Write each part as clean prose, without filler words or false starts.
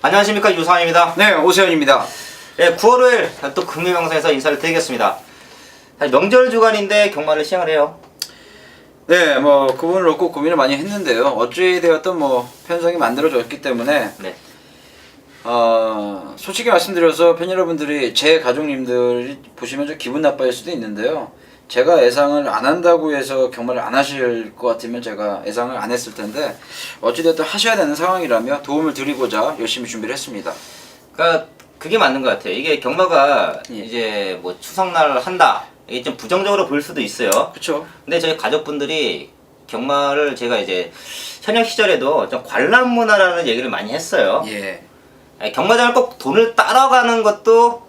안녕하십니까, 유상입니다. 네, 오세현입니다. 네, 9월 5일 또 금요방송에서 인사를 드리겠습니다. 명절 주간인데 경마를 시행을 해요. 네, 그분을 놓고 고민을 많이 했는데요. 어찌 되었든 편성이 만들어졌기 때문에 네. 솔직히 말씀드려서 팬 여러분들이 제 가족님들이 보시면 좀 기분 나빠할 수도 있는데요. 제가 예상을 안 한다고 해서 경마를 안 하실 것 같으면 제가 예상을 안 했을 텐데 어찌됐든 하셔야 되는 상황이라며 도움을 드리고자 열심히 준비를 했습니다. 그러니까 그게 맞는 것 같아요. 이게 경마가 예. 이제 추석날 한다. 이게 좀 부정적으로 보일 수도 있어요. 그렇죠. 근데 저희 가족분들이 경마를 제가 이제 현역 시절에도 좀 관람 문화라는 얘기를 많이 했어요. 예. 경마장을 꼭 돈을 따라가는 것도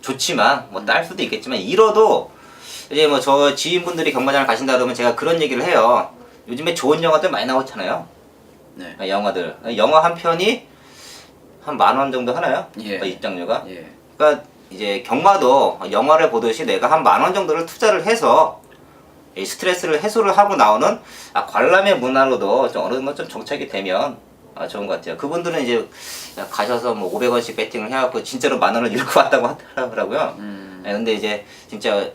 좋지만 딸 수도 있겠지만 잃어도 이제 저 지인분들이 경마장을 가신다 그러면 제가 그런 얘기를 해요. 요즘에 좋은 영화들 많이 나오잖아요. 네. 영화들. 영화 한 편이 한 10,000원 정도 하나요? 예. 입장료가. 예. 그러니까 이제 경마도 영화를 보듯이 내가 한 10,000원 정도를 투자를 해서 이 스트레스를 해소를 하고 나오는 관람의 문화로도 좀 어느 정도 좀 정착이 되면 좋은 것 같아요. 그분들은 이제 가셔서 500원씩 배팅을 해갖고 진짜로 10,000원을 잃고 왔다고 하더라고요. 근데 이제 진짜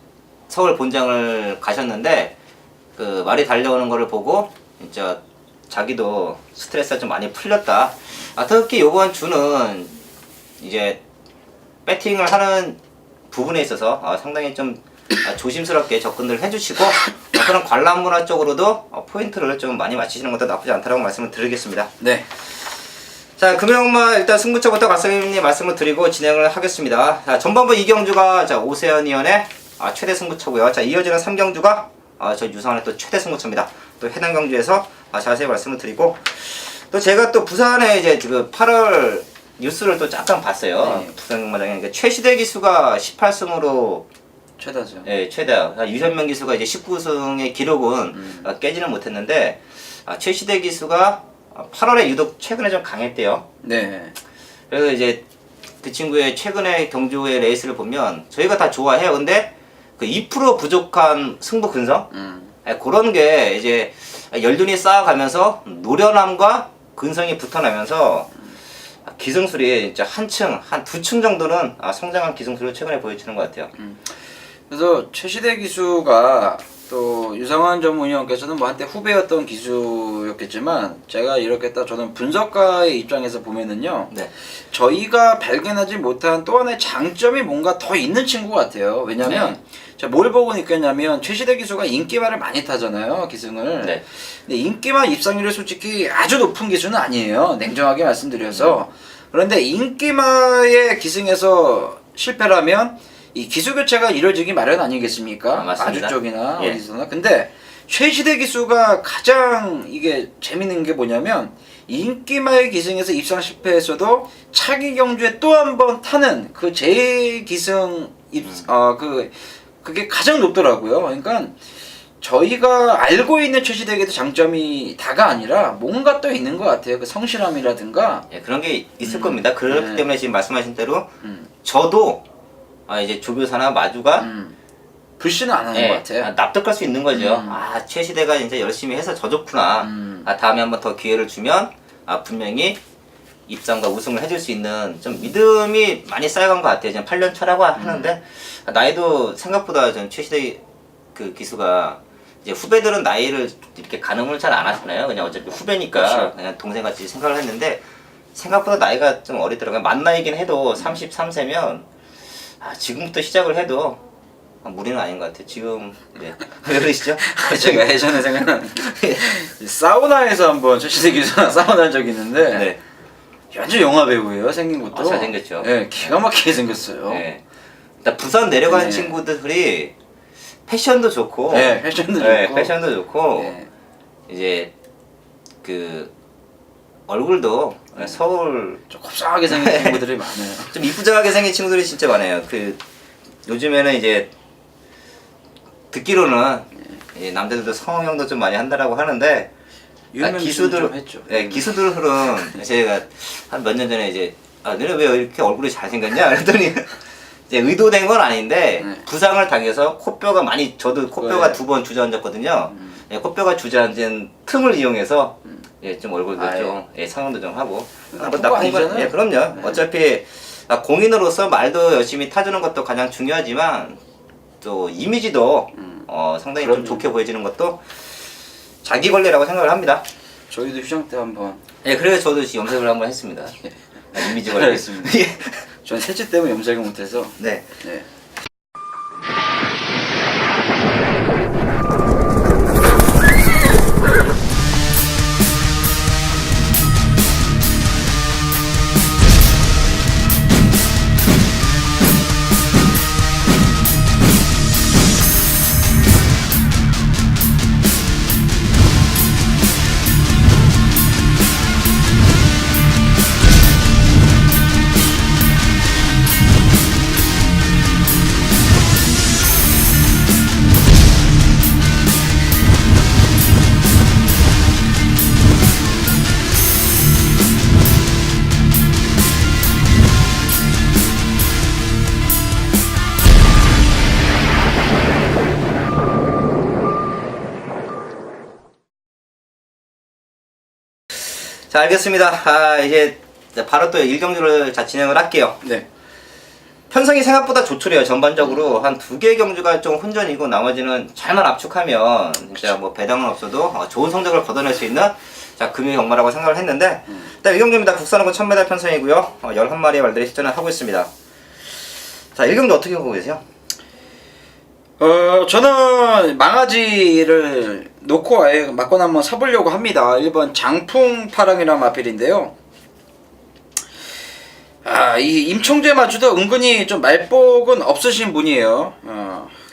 서울 본장을 가셨는데 그 말이 달려오는 거를 보고 진짜 자기도 스트레스가 좀 많이 풀렸다. 특히 이번 주는 이제 배팅을 하는 부분에 있어서 상당히 좀 조심스럽게 접근을 해주시고 그런 관람 문화 쪽으로도 포인트를 좀 많이 맞추시는 것도 나쁘지 않다라고 말씀을 드리겠습니다. 네. 자, 금요일마 일단 승부처부터 말씀님 말씀을 드리고 진행을 하겠습니다. 자, 전반부 2경주가 오세현 의원의 최대 승부처고요. 자, 이어지는 3경주가 저 유상원의 또 최대 승부처입니다. 또 해당 경주에서 자세히 말씀을 드리고 또 제가 또 부산에 이제 지금 8월 뉴스를 또 잠깐 봤어요. 네. 부산 경마장에 최시대 기수가 18승으로 최다죠. 예, 최다. 유현명 기수가 이제 19승의 기록은 깨지는 못했는데 최시대 기수가 8월에 유독 최근에 좀 강했대요. 네. 그래서 이제 그 친구의 최근의 경주의 레이스를 보면 저희가 다 좋아해요. 근데 그 2% 부족한 승부 근성 그런 게 이제 연륜이 쌓아가면서 노련함과 근성이 붙어나면서 기승술이 진짜 한 두 층 정도는 성장한 기승술을 최근에 보여주는 것 같아요. 그래서 최시대 기수가 또 유상환 전문위원께서는 한때 후배였던 기수였겠지만 제가 이렇게 딱 저는 분석가의 입장에서 보면은요. 네. 저희가 발견하지 못한 또 하나의 장점이 뭔가 더 있는 친구 같아요. 왜냐면 제가 뭘 보고 느꼈냐면 최시대 기수가 인기말을 많이 타잖아요. 기승을. 네. 근데 인기말 입상률이 솔직히 아주 높은 기수는 아니에요. 냉정하게 말씀드려서. 그런데 인기말의 기승에서 실패를 하면 이 기수 교체가 이루어지기 마련 아니겠습니까? 맞습니다. 마주 쪽이나 예. 어디서나. 근데 최시대 기수가 가장 이게 재밌는 게 뭐냐면 인기말 기승에서 입상 실패했어도 차기 경주에 또 한 번 타는 그 재기승 그게 가장 높더라고요. 그러니까 저희가 알고 있는 최시대에게도 장점이 다가 아니라 뭔가 또 있는 것 같아요. 그 성실함이라든가. 예, 그런 게 있을 겁니다. 그렇기 네. 때문에 지금 말씀하신 대로 저도 이제 조교사나 마주가 불신은 안 하는 것 같아요. 납득할 수 있는 거죠. 최시대가 이제 열심히 해서 저 좋구나. 다음에 한번 더 기회를 주면 분명히 입상과 우승을 해줄 수 있는 좀 믿음이 많이 쌓여간 것 같아요. 지금 8년 차라고 하는데 나이도 생각보다 좀 최시대 그 기수가 이제 후배들은 나이를 이렇게 가늠을 잘 안 하잖아요. 그냥 어차피 후배니까 그렇죠. 그냥 동생같이 생각을 했는데 생각보다 나이가 좀 어리더라고요. 만 나이긴 해도 33세면 지금부터 시작을 해도 무리는 아닌 것 같아요. 지금 네. 왜 그러시죠? 제가 예전에 생각나는 게 사우나에서 한번 최시대 기수랑 사우나한 적이 있는데 네. 완전 영화 배우예요. 생긴 것도. 잘생겼죠. 네, 기가 막히게 생겼어요. 네. 일단 부산 내려가는 네. 친구들이 패션도 좋고, 네, 패션도 좋고. 패션도 좋고, 네. 이제 그 얼굴도 서울 좀 곱상하게 생긴 친구들이 많아요. 좀 이쁘장하게 생긴 친구들이 진짜 많아요. 그 요즘에는 이제 듣기로는 이제 남자들도 성형도 좀 많이 한다라고 하는데 기수들 좀 했죠. 네, 기수들은 제가 한 몇 년 전에 이제 너네 왜 이렇게 얼굴이 잘생겼냐 그랬더니 이제 의도된 건 아닌데 부상을 당해서 코뼈가 많이 저도 코뼈가 네. 2번 주저앉았거든요. 네, 코뼈가 주저앉은 틈을 이용해서 예, 좀 얼굴도 아, 좀 예, 상황도 좀 하고 나쁜 거 아니잖아요. 예, 그럼요. 어차피 공인으로서 말도 열심히 타주는 것도 가장 중요하지만 또 이미지도 상당히 좀 그럼요. 좋게 보여지는 것도 자기 권리라고 생각을 합니다. 저희도 휴장 때 한번 예, 그래서 저도 염색을 한번 했습니다. 이미지 관리. 알겠습니다. 예. 전 셋째 때문에 염색을 못해서 네. 네. 자, 알겠습니다. 이제 바로 또 일경주를 진행을 할게요. 네. 편성이 생각보다 좋더래요. 전반적으로 한 2개 경주가 좀 혼전이고 나머지는 잘만 압축하면 진짜 뭐 배당은 없어도 좋은 성적을 거둬낼 수 있는 자 금융 경마라고 생각을 했는데 일단 일경주입니다. 국산하고 1000m 편성이고요. 11마리의 말들이 시전을 하고 있습니다. 자, 일경주 어떻게 보고 계세요? 저는 망아지를 놓고 아예 맞거나 한번 사보려고 합니다. 1번 장풍파랑이라는 마필인데요. 이 임총재 마주도 은근히 좀 말복은 없으신 분이에요.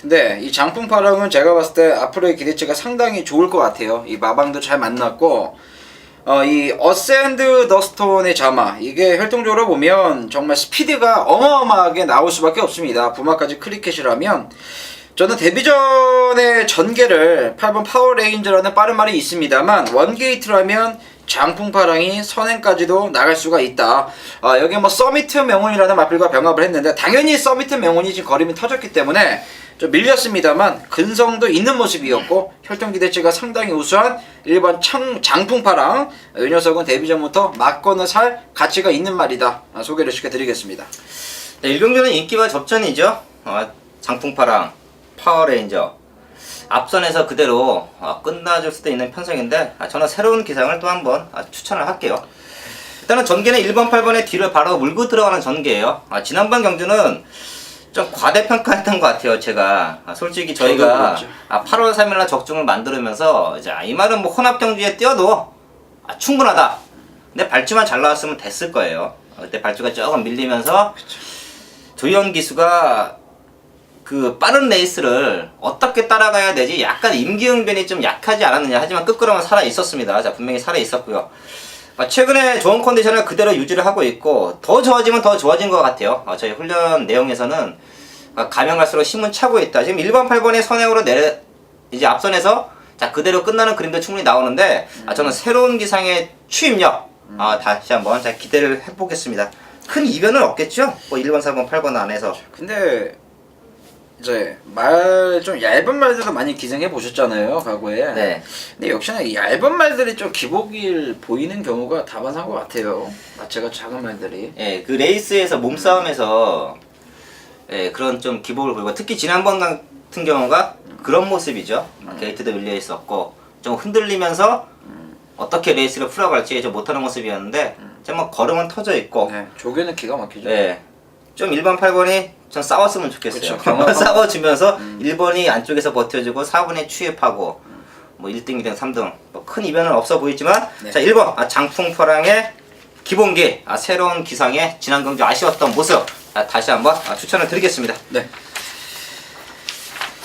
근데 이 장풍파랑은 제가 봤을 때 앞으로의 기대치가 상당히 좋을 것 같아요. 이 마방도 잘 만났고, 이 어센드 더 스톤의 자마, 이게 혈통적으로 보면 정말 스피드가 어마어마하게 나올 수밖에 없습니다. 부마까지 크리켓이라면 저는 데뷔전의 전개를 8번 파워레인저라는 빠른 말이 있습니다만 원게이트라면 장풍파랑이 선행까지도 나갈 수가 있다. 여기 뭐 서미트 명운이라는 마필과 병합을 했는데 당연히 서미트 명운이 지금 거림이 터졌기 때문에 좀 밀렸습니다만 근성도 있는 모습이었고 혈통 기대치가 상당히 우수한 1번 장풍파랑, 이 녀석은 데뷔전부터 맞거나 살 가치가 있는 말이다. 소개를 시켜드리겠습니다. 네, 일경주는 인기와 접전이죠. 장풍파랑, 파워레인저 앞선에서 그대로 끝나줄 수도 있는 편성인데 저는 새로운 기상을 또 한번 추천을 할게요. 일단은 전개는 1번, 8번의 뒤를 바로 물고 들어가는 전개예요. 지난번 경주는 좀 과대평가했던 것 같아요. 제가 솔직히 저희가 8월 3일날 적중을 만들면서 이제 이 말은 뭐 혼합 경주에 뛰어도 충분하다. 근데 발주만 잘 나왔으면 됐을 거예요. 그때 발주가 조금 밀리면서 조현 기수가 그 빠른 레이스를 어떻게 따라가야 되지? 약간 임기응변이 좀 약하지 않았느냐. 하지만 끝걸음은 살아 있었습니다. 자, 분명히 살아 있었고요. 최근에 좋은 컨디션을 그대로 유지를 하고 있고 더 좋아지면 더 좋아진 것 같아요. 저희 훈련 내용에서는 가면 갈수록 힘은 차고 있다. 지금 1번, 8번의 선행으로 이제 앞선에서 자 그대로 끝나는 그림도 충분히 나오는데 저는 새로운 기상의 추임력 다시 한번 자 기대를 해보겠습니다. 큰 이변은 없겠죠? 뭐 1번, 4번, 8번 안에서. 근데 이제 말 좀 얇은 말들도 많이 기생해 보셨잖아요, 과거에. 네. 근데 역시나 이 얇은 말들이 좀 기복일 보이는 경우가 다반사인 것 같아요. 마체가 작은 말들이. 예, 그 레이스에서 몸싸움에서 예, 그런 좀 기복을 보이고 특히 지난번 같은 경우가 그런 모습이죠. 게이트도 밀려 있었고 좀 흔들리면서 어떻게 레이스를 풀어갈지 좀 못하는 모습이었는데 정말 걸음은 터져 있고 네, 조교는 기가 막히죠. 네. 좀 1번, 8번이 좀 싸웠으면 좋겠어요. 그쵸, 싸워주면서 1번이 안쪽에서 버텨주고 4번이 추입하고 뭐 1등, 2등, 3등 뭐 큰 이변은 없어 보이지만 네. 자 1번 장풍파랑의 기본기 새로운 기상의 지난 경주 아쉬웠던 모습 다시 한번 추천을 드리겠습니다. 네.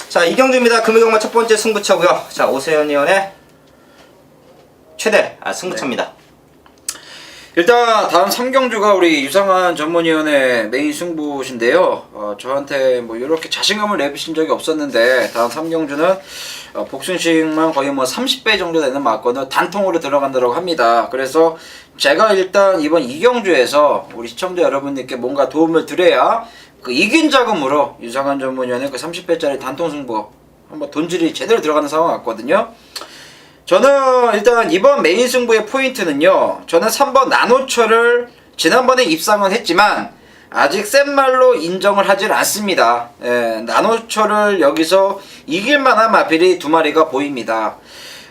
자, 이 경주입니다. 금요경마 첫 번째 승부처고요. 자, 오세현 의원의 최대 승부처입니다. 일단 다음 3경주가 우리 유상한 전문위원의 메인 승부신데요. 저한테 뭐 이렇게 자신감을 내비신 적이 없었는데 다음 3경주는 복순식만 거의 뭐 30배 정도 되는 맞거든 단통으로 들어간다고 합니다. 그래서 제가 일단 이번 2경주에서 우리 시청자 여러분들께 뭔가 도움을 드려야 그 이긴 자금으로 유상한 전문위원의 그 30배짜리 단통 승부 한번 돈질이 제대로 들어가는 상황 같거든요. 저는 일단 이번 메인 승부의 포인트는요. 저는 3번 나노철을 지난번에 입상은 했지만 아직 센 말로 인정을 하질 않습니다. 예, 나노철을 여기서 이길 만한 마필이 두 마리가 보입니다.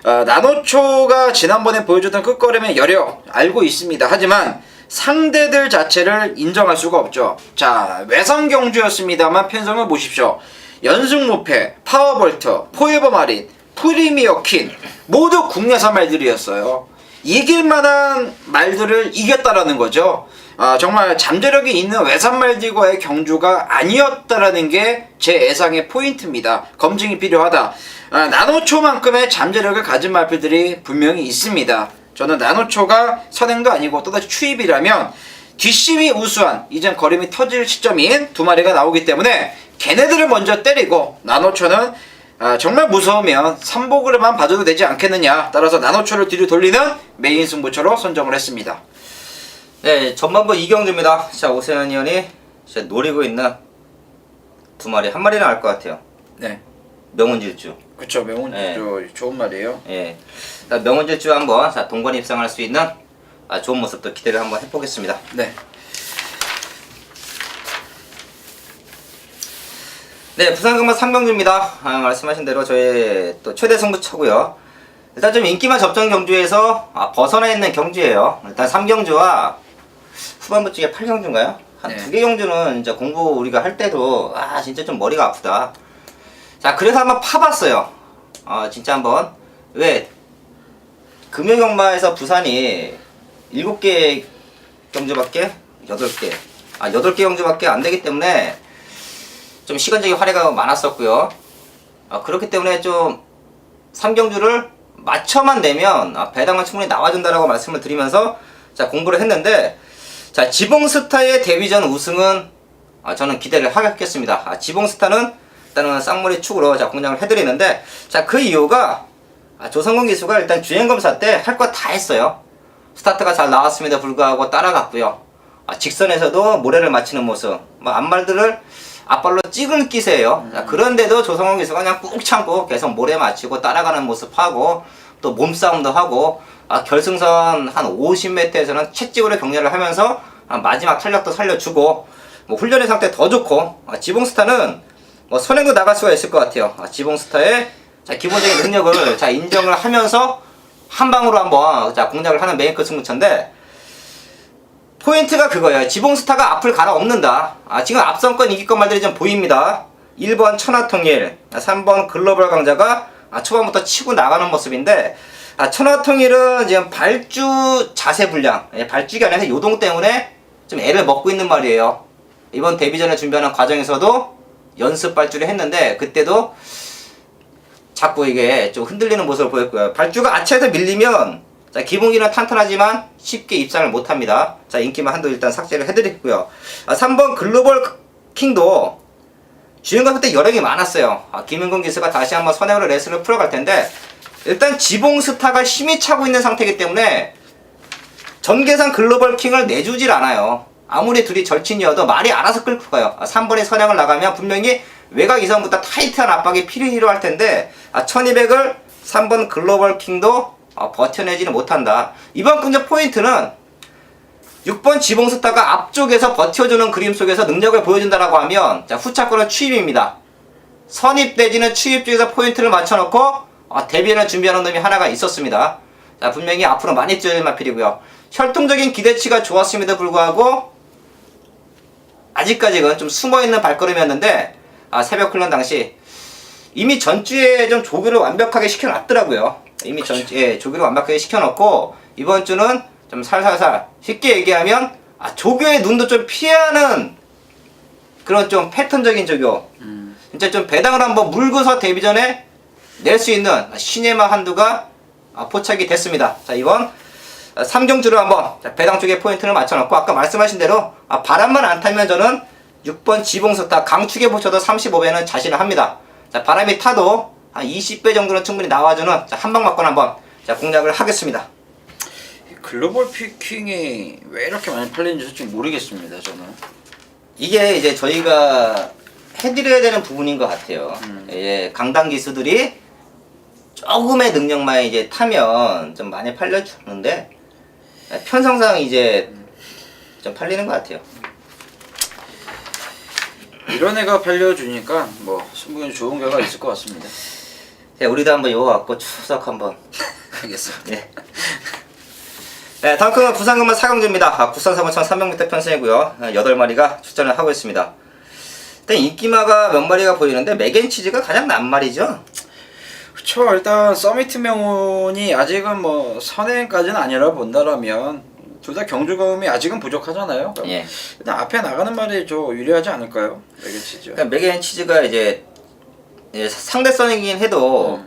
나노초가 지난번에 보여줬던 끝걸음의 여력 알고 있습니다. 하지만 상대들 자체를 인정할 수가 없죠. 자, 외상경주였습니다만 편성을 보십시오. 연승무패, 파워볼트, 포에버마린, 프리미어킨 모두 국내산 말들이었어요. 이길 만한 말들을 이겼다라는 거죠. 정말 잠재력이 있는 외산 말들과의 경주가 아니었다라는 게 제 예상의 포인트입니다. 검증이 필요하다. 나노초만큼의 잠재력을 가진 말들이 분명히 있습니다. 저는 나노초가 선행도 아니고 또다시 추입이라면 뒷심이 우수한 이젠 걸음이 터질 시점인 두 마리가 나오기 때문에 걔네들을 먼저 때리고 나노초는 정말 무서우면 삼복으로만 봐줘도 되지 않겠느냐. 따라서 나노초를 뒤로 돌리는 메인 승부처로 선정을 했습니다. 네, 전반부 이경주입니다. 자, 오세현 의원이 노리고 있는 두 마리, 한 마리는 알 것 같아요. 네, 명운질주. 그쵸. 명운질주 좋은 말이에요. 예, 명운질주 한번 동반 입상할 수 있는 좋은 모습도 기대를 한번 해보겠습니다. 네. 네, 부산금마 3경주입니다. 말씀하신 대로 저의 또 최대 승부처고요. 일단 좀 인기만 접전 경주에서 벗어나 있는 경주예요. 일단 3경주와 후반부 쪽에 8경주인가요? 한 네. 두 개 경주는 이제 공부 우리가 할 때도 진짜 좀 머리가 아프다. 자, 그래서 한번 파봤어요. 진짜 한번. 왜 금요경마에서 부산이 7개 경주밖에 8개 8개 경주밖에 안 되기 때문에 좀 시간적인 활약이 많았었고요. 그렇기 때문에 좀 3경주를 맞춰만 내면 배당은 충분히 나와준다라고 말씀을 드리면서 자, 공부를 했는데, 자, 지봉스타의 데뷔전 우승은 저는 기대를 하겠습니다. 지봉스타는 일단은 쌍머리 축으로 자, 공략을 해드리는데, 자, 그 이유가 조성근 기수가 일단 주행검사 때 할 거 다 했어요. 스타트가 잘 나왔음에도 불구하고 따라갔고요. 직선에서도 모래를 맞히는 모습, 앞말들을 앞발로 찍은 기세예요. 그런데도 조성원 기수가 그냥 꾹 참고 계속 모래 맞추고 따라가는 모습하고 또 몸싸움도 하고 결승선 한 50m에서는 채찍으로 격려를 하면서 마지막 탄력도 살려주고 훈련의 상태 더 좋고 지봉스타는 선행도 나갈 수가 있을 것 같아요. 지봉스타의 기본적인 능력을 인정을 하면서 한 방으로 한번 공략을 하는 메이커 승부처인데 포인트가 그거예요. 지봉스타가 앞을 갈아엎는다. 지금 앞선권 이기권 말들이 좀 보입니다. 1번 천하통일, 3번 글로벌 강자가 초반부터 치고 나가는 모습인데 천하통일은 지금 발주 자세 불량, 발주기 안에서 요동 때문에 좀 애를 먹고 있는 말이에요. 이번 데뷔전을 준비하는 과정에서도 연습 발주를 했는데 그때도 자꾸 이게 좀 흔들리는 모습을 보였고요. 발주가 아치에서 밀리면 기본기는 탄탄하지만 쉽게 입상을 못합니다. 자, 인기만 한도 일단 삭제를 해드리고요. 3번 글로벌 킹도 주행검사 때 여력이 많았어요. 김은근 기수가 다시 한번 선행으로 레슨을 풀어갈 텐데 일단 지봉스타가 힘이 차고 있는 상태이기 때문에 전계산 글로벌 킹을 내주질 않아요. 아무리 둘이 절친이어도 말이 알아서 끌고 가요. 3번에 선행을 나가면 분명히 외곽 이선부터 타이트한 압박이 필요할 텐데 1200을 3번 글로벌 킹도 버텨내지는 못한다. 이번 근접 포인트는 6번 지봉스타가 앞쪽에서 버텨주는 그림 속에서 능력을 보여준다라고 하면 후차권은 추입입니다. 선입대지는 추입 쪽에서 포인트를 맞춰놓고 데뷔를 준비하는 놈이 하나가 있었습니다. 자, 분명히 앞으로 많이 뛰어질 마필이고요. 혈통적인 기대치가 좋았음에도 불구하고 아직까지는 좀 숨어있는 발걸음이었는데 새벽 훈련 당시 이미 전주에 좀 조교를 완벽하게 시켜놨더라고요. 이미 조교를 완벽하게 시켜놓고 이번 주는 좀 살살살 쉽게 얘기하면 조교의 눈도 좀 피하는 그런 좀 패턴적인 조교. 진짜 좀 배당을 한번 물고서 데뷔 전에 낼 수 있는 신예마 한두가 포착이 됐습니다. 자, 이번 3경주를 한번 배당 쪽에 포인트를 맞춰놓고 아까 말씀하신 대로 바람만 안 타면 저는 6번 지봉스타 강축에 붙여도 35배는 자신을 합니다. 자, 바람이 타도 한 20배 정도는 충분히 나와주는 한방 맞고 한번 공략을 하겠습니다. 글로벌 피킹이 왜 이렇게 많이 팔리는지 솔직히 모르겠습니다. 저는 이게 이제 저희가 해드려야 되는 부분인 것 같아요. 예, 강당 기수들이 조금의 능력만 이제 타면 좀 많이 팔려주는데 편성상 이제 좀 팔리는 것 같아요. 이런 애가 팔려주니까 뭐 승부는 좋은 결과 있을 것 같습니다. 네, 우리도 한번 이거 갖고 추석 한번. 알겠습니다. 네. 네, 다음 큰 부산금마 4강조입니다. 국산 4300m 편승이고요. 8마리가 출전을 하고 있습니다. 일단 인기마가 몇 마리가 보이는데 맥앤치즈가 가장 난 말이죠. 그렇죠. 일단 서미트 명운이 아직은 뭐 선행까지는 아니라 본다라면 둘 다 경주감이 아직은 부족하잖아요. 예. 일단 앞에 나가는 말이 좀 유리하지 않을까요? 맥앤치즈. 그러니까 맥앤치즈가 이제 상대성이긴 해도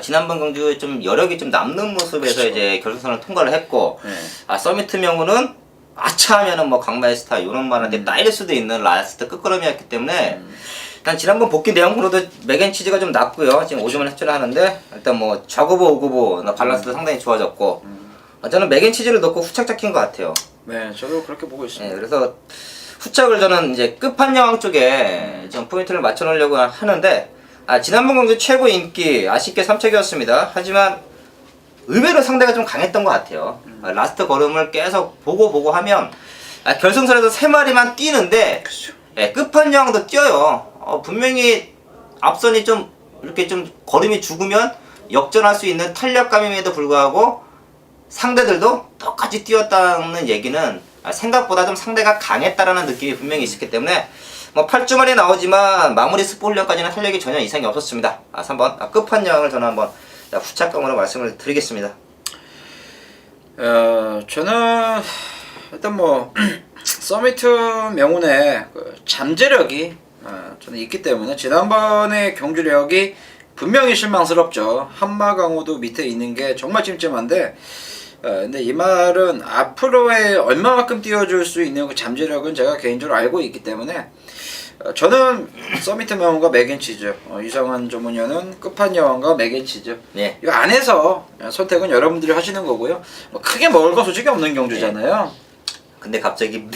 지난번 경주에 좀 여력이 좀 남는 모습에서 그쵸. 이제 결승선을 통과를 했고 네. 서미트 명우는 아차하면은 뭐 강마이스타 이런 말한테 따일 수도 있는 라스트 끝걸음이었기 때문에 일단 지난번 복귀 내용으로도 맥앤치즈가 좀 낮고요. 지금 5점을 획득을 하는데 일단 뭐 좌구보 오구보 밸런스도 상당히 좋아졌고 저는 맥앤치즈를 넣고 후착 잡힌 것 같아요. 네, 저도 그렇게 보고 있습니다. 네, 그래서 후착을 저는 이제 끝판왕 쪽에 좀 포인트를 맞춰놓으려고 하는데 지난번 경주 최고 인기 아쉽게 3착이었습니다. 하지만 의외로 상대가 좀 강했던 것 같아요. 라스트 걸음을 계속 보고 하면 결승선에서 3마리만 뛰는데 그렇죠. 끝판왕도 뛰어요. 분명히 앞선이 좀 이렇게 좀 걸음이 죽으면 역전할 수 있는 탄력감임에도 불구하고 상대들도 똑같이 뛰었다는 얘기는 생각보다 좀 상대가 강했다라는 느낌이 분명히 있었기 때문에 뭐 8주만에 나오지만 마무리 스포일러까지는 탄력이 전혀 이상이 없었습니다. 3번 끝판왕을 저는 한번 후착감으로 말씀을 드리겠습니다. 저는 일단 뭐 서미트 명운의 그 잠재력이 저는 있기 때문에 지난번의 경주력이 분명히 실망스럽죠. 한마강호도 밑에 있는 게 정말 찜찜한데 근데 이 말은 앞으로의 얼마만큼 띄워줄 수 있는 그 잠재력은 제가 개인적으로 알고 있기 때문에 저는 서미트 명운과 맥앤치즈, 유성환 전문위원은 끝판여왕과 맥앤치즈. 네. 이 안에서 선택은 여러분들이 하시는 거고요. 뭐 크게 먹을 거 솔직히 없는 경주잖아요. 근데 갑자기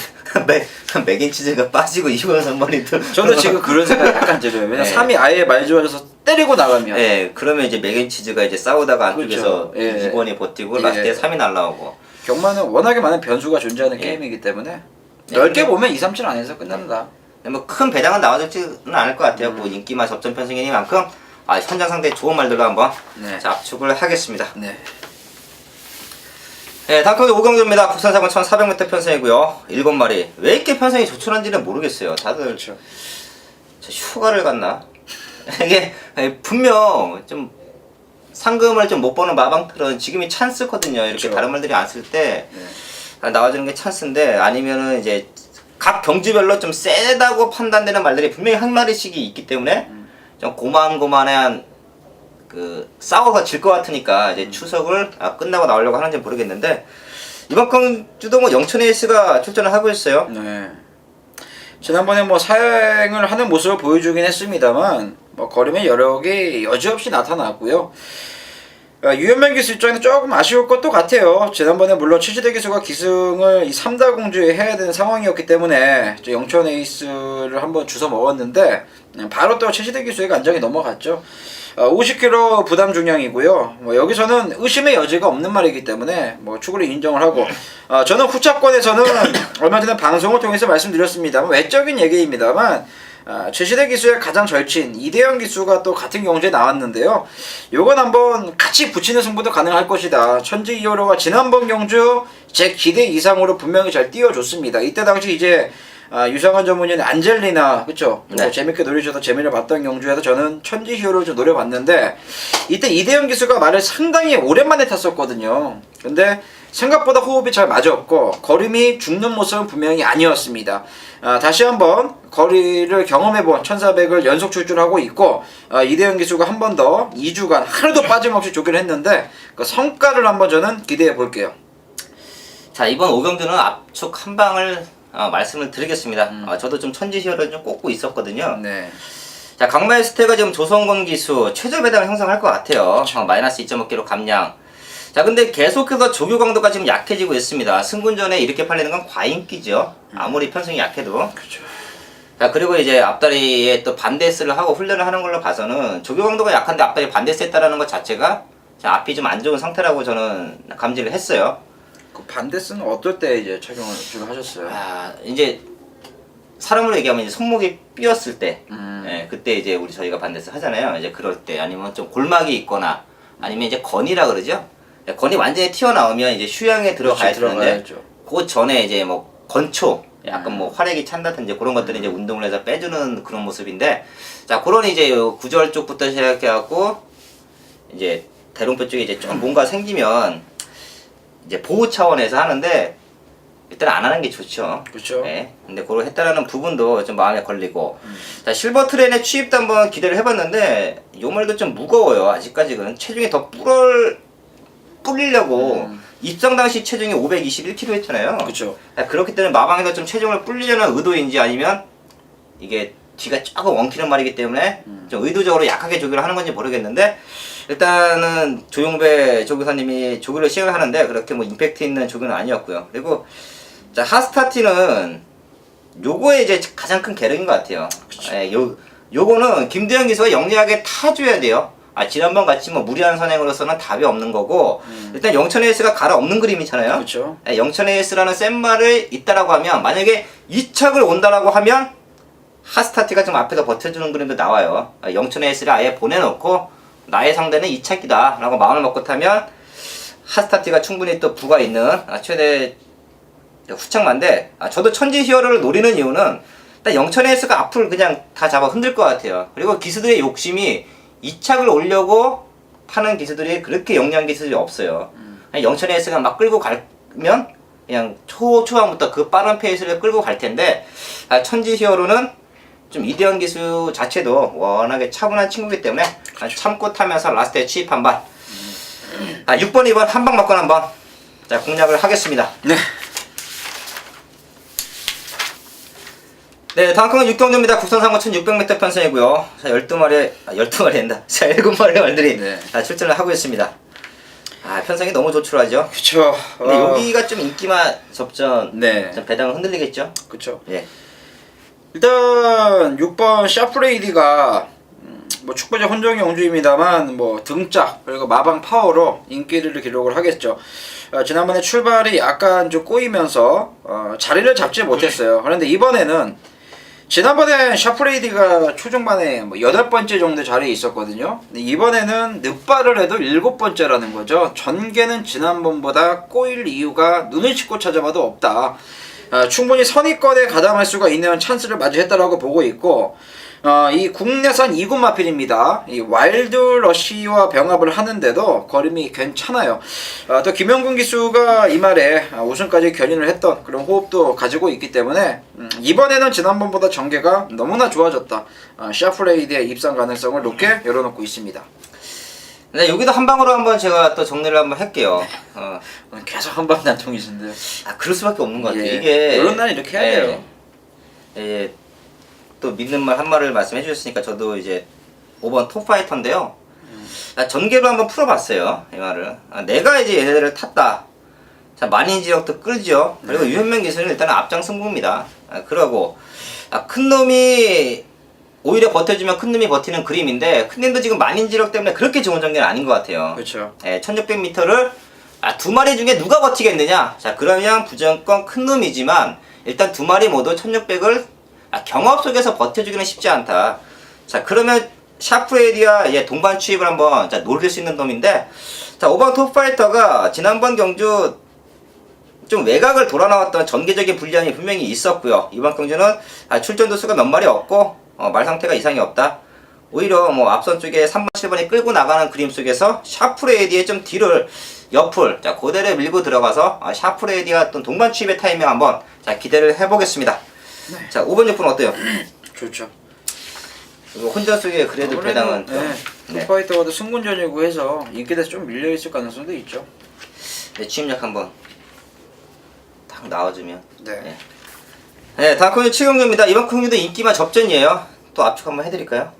맥앤치즈가 빠지고 이번 선발이도 저도 지금 그런 생각 약간 들어요. 왜냐면 네. 3위 아예 말 좋아져서 때리고 나가면. 네, 그러면 이제 맥앤치즈가 이제 싸우다가 안쪽에서 그렇죠. 예. 2번이 버티고 예. 라스트에 3이 날라오고 경마는 워낙에 많은 변수가 존재하는 예. 게임이기 때문에 네, 넓게 근데- 보면 2, 3, 7 안에서 끝난다. 뭐 큰 배당은 나와주지는 않을 것 같아요. 뭐 인기만 접전 편승이니만큼 현장 상대 좋은 말들로 한번 네. 압축을 하겠습니다. 네. 네, 다음 경기 5경주입니다. 국산사건 1400m 편승이고요. 7마리. 왜 이렇게 편승이 조촐한지는 모르겠어요. 다들 그렇죠. 저 휴가를 갔나? 이게 분명 좀 상금을 좀 못 버는 마방틀은 지금이 찬스거든요. 이렇게 그렇죠. 다른 말들이 안 쓸 때 네. 나와주는 게 찬스인데 아니면은 이제 각 경주별로 좀 세다고 판단되는 말들이 분명히 한 마리씩이 있기 때문에 좀 고만고만한 그 싸워서 질 것 같으니까 이제 추석을 끝나고 나오려고 하는지 모르겠는데 이번 경주도 뭐 영천 에이스가 출전을 하고 있어요. 네. 지난번에 뭐 사행을 하는 모습을 보여주긴 했습니다만 뭐 거림의 여력이 여지없이 나타났고요. 유현명 기수 입장에서 조금 아쉬울 것도 같아요. 지난번에 물론 최시대 기수가 기승을 이 3다 공주에 해야 되는 상황이었기 때문에 영천 에이스를 한번 주워 먹었는데 바로 또 최시대 기수의 안정이 넘어갔죠. 50kg 부담 중량이고요. 뭐 여기서는 의심의 여지가 없는 말이기 때문에 뭐 추구를 인정을 하고 저는 후차권에서는 얼마 전에 방송을 통해서 말씀드렸습니다만 외적인 얘기입니다만 최시대 기수의 가장 절친 이대영 기수가 또 같은 경주에 나왔는데요. 요건 한번 같이 붙이는 승부도 가능할 것이다. 천지 이호로가 지난번 경주 제 기대 이상으로 분명히 잘 띄워줬습니다. 이때 당시 이제 유성환 전문위원 안젤리나 그쵸? 네. 재밌게 노려줘서 재미를 봤던 경주에서 저는 천지 히어로를 좀 노려봤는데 이때 이대영 기수가 말을 상당히 오랜만에 탔었거든요. 근데 생각보다 호흡이 잘 맞았고 걸음이 죽는 모습은 분명히 아니었습니다. 다시 한번 거리를 경험해본 1400을 연속 출전하고 있고 이대영 기수가 한 번 더 2주간 하루도 빠짐없이 조기를 했는데 그 성과를 한번 저는 기대해 볼게요. 자, 이번 5경주는 압축 한 방을 말씀을 드리겠습니다. 저도 좀 천지시어를 좀 꼽고 있었거든요. 네. 자, 강마이스테가 지금 조성곤 기수 최저 배당을 형성할 것 같아요. 마이너스 2.5kg 감량. 자, 근데 계속해서 조교 강도가 지금 약해지고 있습니다. 승군전에 이렇게 팔리는 건 과인기죠. 아무리 편승이 약해도. 그렇죠. 자, 그리고 이제 앞다리에 또 반대스를 하고 훈련을 하는 걸로 봐서는 조교강도가 약한데 앞다리 반대스 했다라는 것 자체가 자, 앞이 좀 안 좋은 상태라고 저는 감지를 했어요. 그 반대스는 어떨 때 이제 착용을 주로 하셨어요? 아, 이제 사람으로 얘기하면 이제 손목이 삐었을 때, 음. 예, 그때 이제 저희가 반대스 하잖아요. 이제 그럴 때 아니면 좀 골막이 있거나 아니면 이제 건이라 그러죠. 예, 건이 완전히 튀어나오면 이제 휴양에 들어가야 그렇지, 되는데 들어가야죠. 그 전에 이제 뭐 건초, 약간 뭐 활액이 찬다든지 그런 것들을 이제 운동을 해서 빼주는 그런 모습인데, 자, 그런 이제 요 구절 쪽부터 시작해갖고 이제 대롱뼈 쪽에 이제 좀 뭔가 생기면 이제 보호 차원에서 하는데 일단 안 하는 게 좋죠. 그렇죠. 네. 근데 그걸 했다라는 부분도 좀 마음에 걸리고. 자, 실버 트렌의 취입도 한번 기대를 해봤는데 요 말도 좀 무거워요. 아직까지는 체중이 더 불리려고 입성 당시 체중이 521kg 했잖아요. 그렇죠. 그렇기 때문에 마방에서 좀 체중을 불리려는 의도인지 아니면 이게 뒤가 조금 엉키는 말이기 때문에 좀 의도적으로 약하게 조교를 하는 건지 모르겠는데, 일단은 조용배 조교사님이 조교를 시행을 하는데 그렇게 뭐 임팩트 있는 조교는 아니었고요. 그리고 자, 하스타티는 요거에 이제 가장 큰 계력인 것 같아요. 예, 요거는 김두현 기수가 영리하게 타줘야 돼요. 아, 지난번 같이 뭐 무리한 선행으로서는 답이 없는 거고, 일단 영천 에이스가 갈아엎는 그림이잖아요. 그렇죠. 예, 영천 에이스라는 센 말을 있다라고 하면, 만약에 이착을 온다라고 하면 하스타티가 좀 앞에서 버텨주는 그림도 나와요. 아, 영천 에이스를 아예 보내놓고 나의 상대는 이착이다 라고 마음을 먹고 타면 하스타티가 충분히 또 부가 있는 최대 후착만데, 저도 천지 히어로를 노리는 이유는 일단 영천 에이스가 앞을 그냥 다 잡아 흔들 것 같아요. 그리고 기수들의 욕심이 이착을 올려고 타는 기수들이 그렇게 영리한 기수들이 없어요. 영천 에이스가 막 끌고 가면 그냥 초초반부터 그 빠른 페이스를 끌고 갈 텐데, 천지 히어로는 좀 이대현 기수 자체도 워낙에 차분한 친구이기 때문에 참고 타면서 라스트에 취입 한 번. 6번, 2번 한 방 맞고 한 번. 자, 공략을 하겠습니다. 네. 네, 다음 건 6경주입니다. 국산 상고 1600m 편성이고요. 자, 12마리, 12마리 된다. 자, 7마리 말들이 네. 출전을 하고 있습니다. 편성이 너무 조촐하죠. 그렇죠. 근데 여기가 좀 인기만 접전, 네. 좀 배당은 흔들리겠죠. 그렇죠. 예. 일단 6번 샤프레이디가 뭐 축구적 혼종의 용주입니다만 뭐 등짝 그리고 마방 파워로 인기를 기록을 하겠죠. 지난번에 출발이 약간 좀 꼬이면서 자리를 잡지 못했어요. 그런데 이번에는 지난번에 샤프레이디가 초중반에 뭐 8번째 정도 자리에 있었거든요. 근데 이번에는 늑발을 해도 7번째라는 거죠. 전개는 지난번보다 꼬일 이유가 눈을 씻고 찾아봐도 없다. 충분히 선의권에 가담할 수가 있는 찬스를 맞이했다라고 보고 있고, 이 국내산 2군 마필입니다. 이 와일드 러시와 병합을 하는데도 걸음이 괜찮아요. 또 김영군 기수가 이 말에 우승까지 견인을 했던 그런 호흡도 가지고 있기 때문에 이번에는 지난번보다 전개가 너무나 좋아졌다. 샤프레이드의 입상 가능성을 높게 열어놓고 있습니다. 네, 여기도 한 방으로 한번 제가 또 정리를 한번 할게요. 계속 한방 난통이신데요. 그럴 수밖에 없는 것 같아요. 예. 이게 이런 날 이렇게 해야 돼요. 예, 또 믿는 말 한 말을 말씀해 주셨으니까 저도 이제 5번 톱파이터인데요. 전개로 한번 풀어봤어요. 이 말을. 내가 이제 얘네들을 탔다. 자, 만인 지역도 끌죠. 그리고 유현명 기수는 일단은 앞장 승부입니다. 그러고 큰 놈이 오히려 버텨주면 큰 놈이 버티는 그림인데, 큰 놈도 지금 만인 지역 때문에 그렇게 좋은 전개는 아닌 것 같아요. 그렇죠. 1600m를 두 마리 중에 누가 버티겠느냐? 자, 그러면 부정권 큰 놈이지만 일단 두 마리 모두 1600을 경합 속에서 버텨주기는 쉽지 않다. 자, 그러면 샤프레디와 동반 추입을 한번 노릴 수 있는 놈인데, 자, 5번 톱파이터가 지난번 경주 좀 외곽을 돌아 나왔던 전개적인 불리함이 분명히 있었고요. 이번 경주는 출전 도수가 몇 마리 없고 말 상태가 이상이 없다. 오히려 뭐 앞선 쪽에 3번, 7번이 끌고 나가는 그림 속에서 샤프레디의 좀 뒤를 옆을 고대를 밀고 들어가서 샤프레디가 어떤 동반 추입의 타이밍 한번 기대를 해보겠습니다. 네. 자, 5번 6번 어때요? 좋죠. 그리고 혼자 속에 그래도 배당은 좀 톱파이터와도 승군전이고 해서 인기에서 좀 밀려있을 가능성도 있죠. 취임력 한번 딱 나와주면. 네. 네, 다음 콩유 7경주입니다. 이번 콩유도 인기만 접전이에요. 또 압축 한번 해드릴까요?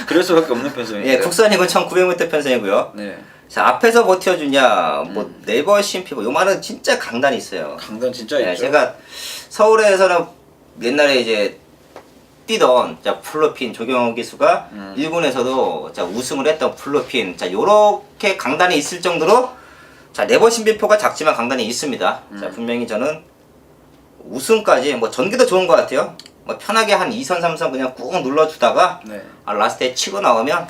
그럴 수밖에 없는 편성이에요. 예, 국산이건 1900m 편성이고요. 네. 자, 앞에서 버텨주냐, 뭐 네버 심피고 요 말은 진짜 강단이 있어요. 강단 진짜 예, 있죠. 제가 서울에서는 옛날에 이제 뛰던 자 플로핀 조경호 기수가 1군에서도 자 우승을 했던 플로핀 자 요렇게 강단이 있을 정도로 자 네버 신비포가 작지만 강단이 있습니다. 자 분명히 저는 우승까지 뭐 전기도 좋은 것 같아요. 뭐 편하게 한 2선 3선 그냥 꾹 눌러주다가 네. 라스트에 치고 나오면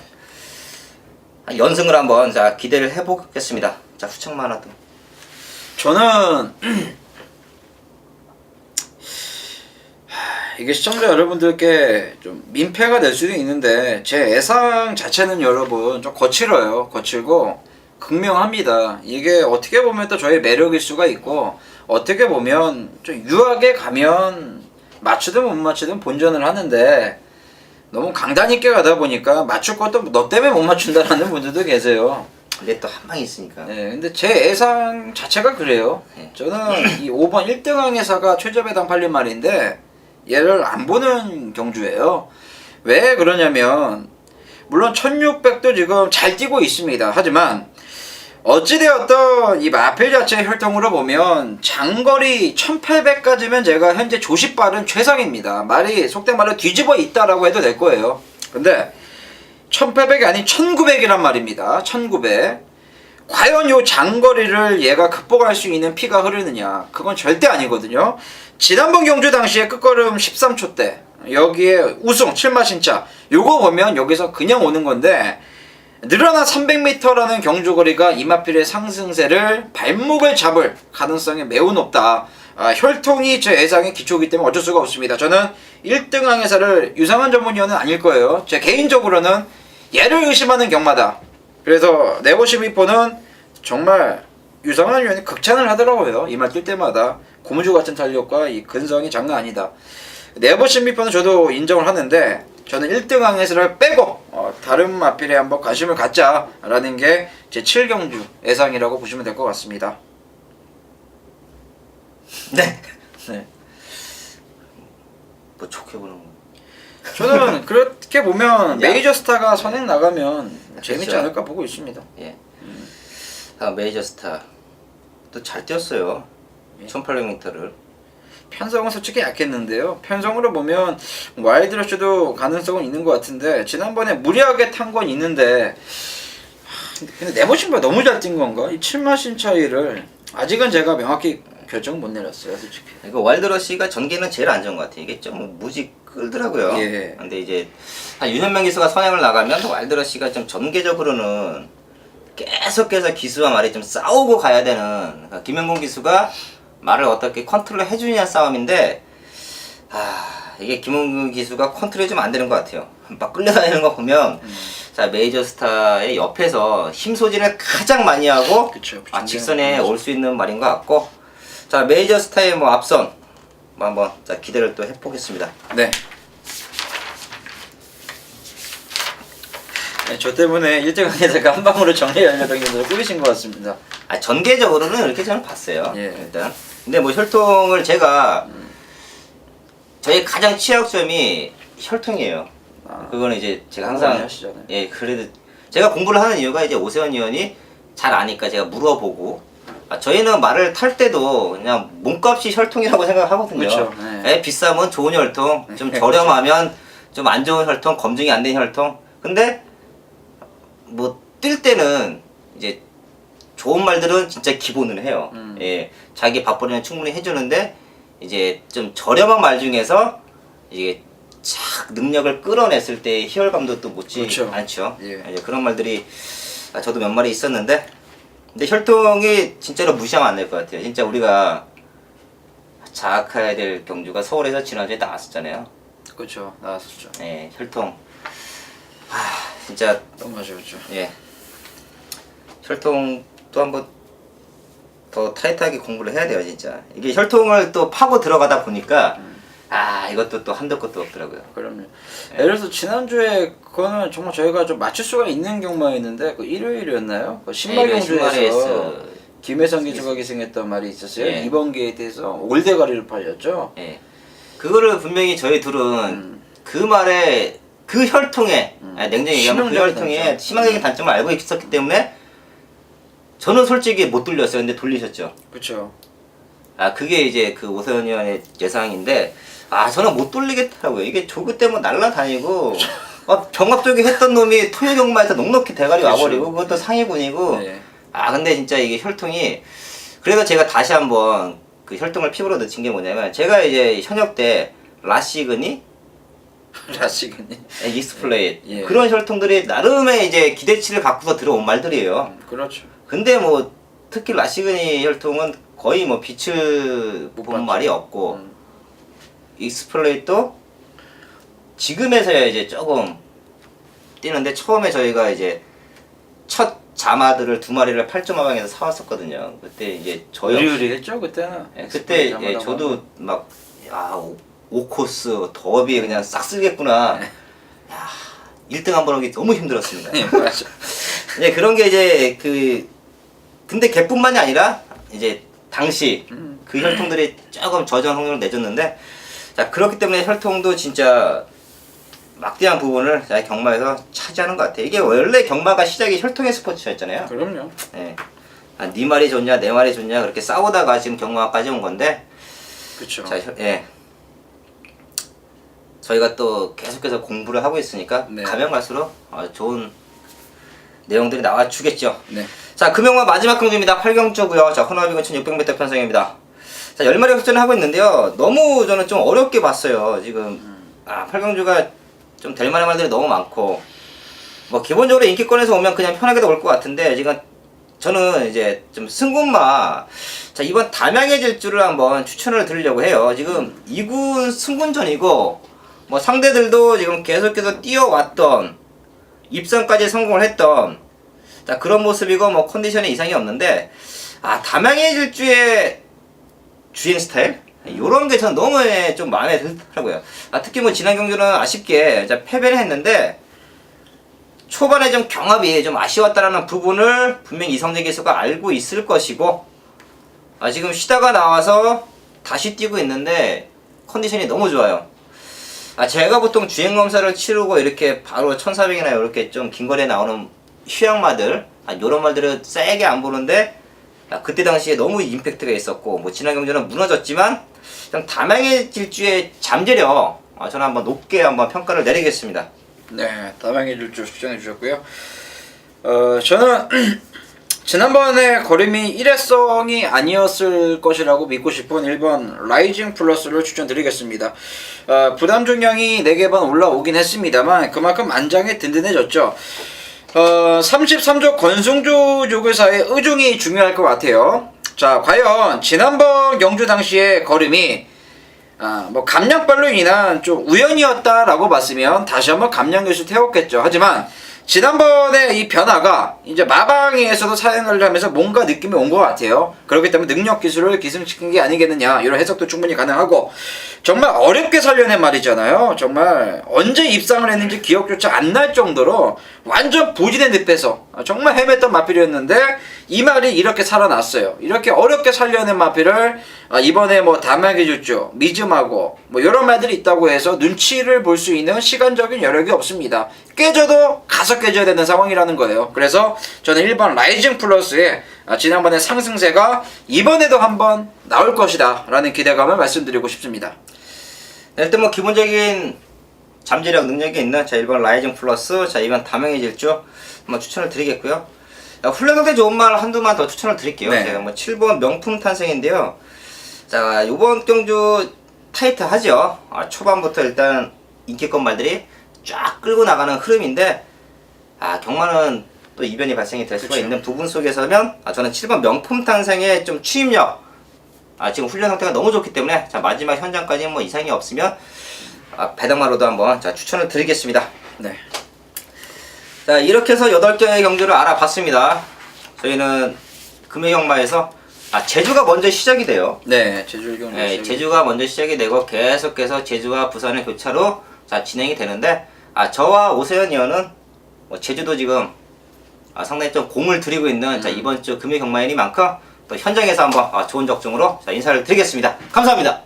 연승을 한번 자 기대를 해보겠습니다. 자 후청만 하도 저는 이게 시청자 여러분들께 좀 민폐가 될 수도 있는데 제 예상 자체는 여러분 좀 거칠어요. 거칠고 극명합니다. 이게 어떻게 보면 또 저의 매력일 수가 있고 어떻게 보면 좀 유하게 가면 맞추든 못 맞추든 본전을 하는데 너무 강단 있게 가다 보니까 맞출 것도 너 때문에 못 맞춘다라는 분들도 계세요. 근데 또 한 방이 있으니까. 네, 근데 제 예상 자체가 그래요. 네. 저는 이 5번 1등항 회사가 최저배당 팔린 말인데 얘를 안 보는 경주예요. 왜 그러냐면 물론 1600도 지금 잘 뛰고 있습니다. 하지만 어찌되었던 이 마필 자체의 혈통으로 보면 장거리 1800까지면 제가 현재 조시발은 최상입니다. 말이 속된 말로 뒤집어 있다라고 해도 될 거예요. 근데 1800이 아닌 1900이란 말입니다. 1900. 과연 요 장거리를 얘가 극복할 수 있는 피가 흐르느냐? 그건 절대 아니거든요. 지난번 경주 당시에 끝걸음 13초대 여기에 우승 7마신차 요거 보면 여기서 그냥 오는 건데 늘어난 300m라는 경주거리가 이마필의 상승세를 발목을 잡을 가능성이 매우 높다. 혈통이 제 예상의 기초이기 때문에 어쩔 수가 없습니다. 저는 1등 항해사를 유상한 전문위원은 아닐 거예요. 제 개인적으로는 얘를 의심하는 경마다. 그래서 네버시미포는 정말 유상한 위원이 극찬을 하더라고요. 이 말 뛸 때마다 고무줄 같은 탄력과 이 근성이 장난 아니다. 네버시미포는 저도 인정을 하는데 저는 1등 항해사를 빼고 다른 마필에 한번 관심을 갖자라는 게 제 7경주 예상이라고 보시면 될 것 같습니다. 네. 네. 뭐 좋게 보는 거. 저는 그렇게 보면 야. 메이저 스타가 선행 나가면 재밌지 그렇죠. 않을까 보고 있습니다. 예. 메이저 스타 또 잘 뛰었어요. 예. 1800m를. 편성은 솔직히 약했는데요. 편성으로 보면 와일드러쉬도 가능성은 있는 것 같은데 지난번에 무리하게 탄 건 있는데 근데 네버신보다 너무 잘 뛴 건가? 이 7마신 차이를 아직은 제가 명확히 결정 못 내렸어요, 솔직히. 이거 와일드러시가 전개는 제일 안 좋은 것 같아요. 이게 좀 무지 끌더라고요. 예. 근데 이제 윤현명 기수가 선행을 나가면 와일드러시가 좀 전개적으로는 계속해서 기수와 말이 좀 싸우고 가야 되는 그러니까 김영곤 기수가 말을 어떻게 컨트롤 해주냐 싸움인데 이게 김영곤 기수가 컨트롤이 좀 안 되는 것 같아요. 막 끌려다니는 거 보면 자 메이저 스타의 옆에서 힘 소진을 가장 많이 하고 그쵸, 직선에 올 수 있는 말인 것 같고 자 메이저 스타의 뭐 앞선 뭐 한번 자 기대를 또 해보겠습니다. 네. 네, 저 때문에 1등 항해사가 한 방으로 정리하려던 게 꾸리신 것 같습니다. 전개적으로는 이렇게 저는 봤어요. 예. 일단 근데 뭐 혈통을 제가 저희 가장 취약점이 혈통이에요. 그거는 이제 제가 항상 하시잖아요. 예 그래도 제가 공부를 하는 이유가 이제 오세훈 의원이 잘 아니까 제가 물어보고 저희는 말을 탈 때도 그냥 몸값이 혈통이라고 생각하거든요. 그렇죠. 네. 예, 비싸면 좋은 혈통, 좀 저렴하면 좀 안 좋은 혈통, 검증이 안 된 혈통. 근데 뭐 뛸 때는 이제 좋은 말들은 진짜 기본을 해요. 예, 자기 밥벌이는 충분히 해주는데 이제 좀 저렴한 말 중에서 이게 착 능력을 끌어냈을 때 희열감도 또 못지 그렇죠. 않죠. 예. 이제 그런 말들이 저도 몇 마리 있었는데 근데 혈통이 진짜로 무시하면 안 될 것 같아요. 진짜 우리가 자학해야 될 경주가 서울에서 지난주에 나왔었잖아요. 그렇죠. 나왔었죠. 예, 혈통. 진짜 너무 아쉬웠죠. 예. 혈통도 한번 더 타이트하게 공부를 해야 돼요, 진짜. 이게 혈통을 또 파고 들어가다 보니까 이것도 또 한도 끝도 없더라고요. 그럼요. 예를 들어서 지난주에 그거는 정말 저희가 좀 맞출 수가 있는 경마였는데 그 일요일이었나요? 그 신발경주에서 김혜성 기수가 기승했던 말이 있었어요. 예. 이번 게이트에서 올대가리를 팔렸죠. 예. 그거를 분명히 저희 둘은 그 말에 그 혈통에 냉정히 얘기하면 그 치명적인 혈통에 단점. 희망적인 단점을 알고 있었기 때문에 저는 솔직히 못 돌렸어요. 근데 돌리셨죠. 그렇죠. 그게 이제 그 오세훈 의원의 예상인데 저는 못 돌리겠더라고요. 이게 조그 때문에 날라다니고 병합 쪽에 했던 놈이 토요 경마에서 넉넉히 대가리 그렇죠. 와버리고 그것도 상위군이고 네. 근데 진짜 이게 혈통이 그래서 제가 다시 한번 그 혈통을 피부로 넣친 게 뭐냐면 제가 이제 현역 때 라시그니 라시그니. 익스플레이트 예. 그런 혈통들이 나름의 이제 기대치를 갖고서 들어온 말들이에요. 그렇죠. 근데 뭐 특히 라시그니 혈통은 거의 뭐 빛을 못 본 봤죠. 말이 없고 익스플레이트도 지금에서야 이제 조금 뛰는데 처음에 저희가 이제 첫 자마들을 2마리를 8.5방에서 사왔었거든요. 그때 이제 저요. 의리의리했죠 그때는. 그때 저도 막 오코스 더비 그냥 싹 쓸겠구나. 야, 1등 한 번 하기 너무 힘들었습니다. 네, 맞아. 네, 그런 게 이제 근데 걔뿐만이 아니라 이제 당시 그 혈통들이 조금 저전 확률을 내줬는데 자 그렇기 때문에 혈통도 진짜 막대한 부분을 경마에서 차지하는 것 같아요. 이게 원래 경마가 시작이 혈통의 스포츠였잖아요. 그럼요. 예. 네 말이 좋냐 내 말이 좋냐 그렇게 싸우다가 지금 경마까지 온 건데 그렇죠. 자, 예. 저희가 또 계속해서 공부를 하고 있으니까 네. 가면 갈수록 좋은 내용들이 나와 주겠죠. 네. 자, 금형마 마지막 경주입니다. 8경주고요. 자, 혼합이건 1600m 편성입니다. 자, 10마리 격전을 하고 있는데요. 너무 저는 좀 어렵게 봤어요. 지금 8경주가 좀 될 만한 말들이 너무 많고 뭐 기본적으로 인기권에서 오면 그냥 편하게도 올 것 같은데 지금 저는 이제 좀 승군마 자 이번 담양의 질주를 한번 추천을 드리려고 해요. 지금 2군 승군전이고 뭐 상대들도 지금 계속해서 뛰어왔던 입상까지 성공을 했던 자 그런 모습이고 뭐 컨디션에 이상이 없는데 담양의 질주의 주행 스타일 요런 게 전 너무 좀 마음에 들더라고요. 특히 뭐 지난 경주는 아쉽게 패배를 했는데 초반에 좀 경합이 좀 아쉬웠다라는 부분을 분명히 이성재 기수가 알고 있을 것이고 지금 쉬다가 나와서 다시 뛰고 있는데 컨디션이 너무 좋아요. 제가 보통 주행 검사를 치르고 이렇게 바로 1400이나 이렇게 좀 긴 거리에 나오는 휴양마들 요런 말들을 세게 안 보는데 그때 당시에 너무 임팩트가 있었고 뭐 지난 경주는 무너졌지만 좀 담양의 질주의 잠재력 저는 한번 높게 한번 평가를 내리겠습니다. 네, 담양의 질주 추천해 주셨고요. 저는 지난번에 걸음이 일회성이 아니었을 것이라고 믿고 싶은 1번 라이징 플러스를 추천드리겠습니다. 부담 중량이 4개 번 올라오긴 했습니다만 그만큼 안장이 든든해졌죠. 33조 권승주 조교사의 의중이 중요할 것 같아요. 자, 과연 지난번 경주 당시의 걸음이 뭐 감량발로 인한 좀 우연이었다라고 봤으면 다시 한번 감량 교수 태웠겠죠. 하지만 지난번에 이 변화가 이제 마방에서도 사용을 하면서 뭔가 느낌이 온 것 같아요. 그렇기 때문에 능력 기술을 기승시킨 게 아니겠느냐 이런 해석도 충분히 가능하고 정말 어렵게 살려낸 말이잖아요. 정말 언제 입상을 했는지 기억조차 안 날 정도로 완전 부진의 늪에서 정말 헤맸던 마필이었는데 이 말이 이렇게 살아났어요. 이렇게 어렵게 살려낸 마필을 이번에 뭐 담양의 질주, 미즘하고 뭐 이런 말들이 있다고 해서 눈치를 볼 수 있는 시간적인 여력이 없습니다. 깨져도 가서 깨져야 되는 상황이라는 거예요. 그래서 저는 1번 라이징 플러스의 지난번의 상승세가 이번에도 한번 나올 것이다 라는 기대감을 말씀드리고 싶습니다. 일단 뭐 기본적인 잠재력 능력이 있는 1번 라이징 플러스 2번 담양의 질주 한번 추천을 드리겠고요. 훈련 상태 좋은 말 한두만 더 추천을 드릴게요. 네. 제가 뭐 7번 명품 탄생인데요. 자, 요번 경주 타이트하죠. 초반부터 일단 인기권 말들이 쫙 끌고 나가는 흐름인데 경마는 또 이변이 발생이 될 수가 그쵸. 있는 부분 속에서면 저는 7번 명품 탄생의 좀 추임력 지금 훈련 상태가 너무 좋기 때문에 자 마지막 현장까지 뭐 이상이 없으면 배당마로도 한번 추천을 드리겠습니다. 네. 자 이렇게 해서 8개의 경주를 알아봤습니다. 저희는 금요경마에서 제주가 먼저 시작이 돼요. 네, 제주 경주. 네, 제주가 먼저 시작이 되고 계속해서 제주와 부산의 교차로 진행이 되는데 저와 오세현 의원은 뭐 제주도 지금 상당히 좀 공을 들이고 있는 이번 주 금요경마이니만큼 또 현장에서 한번 좋은 적중으로 인사를 드리겠습니다. 감사합니다.